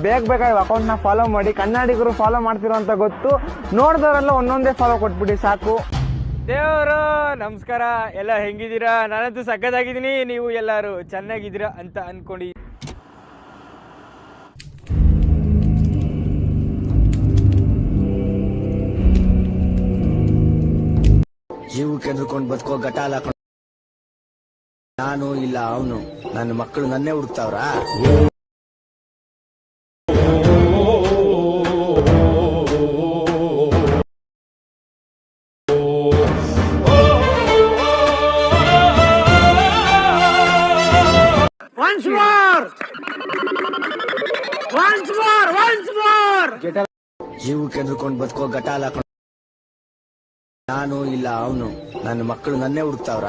ಬೇಗ ಅಕೌಂಟ್ ನ ಫಾಲೋ ಮಾಡಿ. ಕನ್ನಡಿಗರು ಫಾಲೋ ಮಾಡ್ತಿರೋ ಅಂತ ಗೊತ್ತು, ನೋಡಿದವರೆಲ್ಲ ಒಂದೊಂದೇ ಫಾಲೋ ಕೊಟ್ಬಿಡಿ ಸಾಕು. ದೇವರು ನಮಸ್ಕಾರ, ಎಲ್ಲ ಹೆಂಗಿದ್ದೀರಾ? ನಾನಂತೂ ಸಕ್ಕತ್ತಾಗಿದ್ದೀನಿ, ನೀವು ಎಲ್ಲರೂ ಚೆನ್ನಾಗಿದ್ದೀರಾ ಅಂತ ಅನ್ಕೊಂಡು. ಜೀವಕ್ಕೆ ಎದ್ರುಕೊಂಡು ಬದುಕೋ ಗಟಾಲ. ನಾನು ಇಲ್ಲ ಅವನು, ನನ್ನ ಮಕ್ಕಳು ನನ್ನೇ ಹುಡುಕ್ತಾವ್ರ. ಜೀವಕ್ಕೆ ಎದ್ರುಕೊಂಡು ಬದುಕೋ ಗಟಾಲ. ನಾನು ಇಲ್ಲ ಅವನು, ನನ್ನ ಮಕ್ಕಳು ನನ್ನೇ ಹುಡುಕ್ತಾವ್ರ.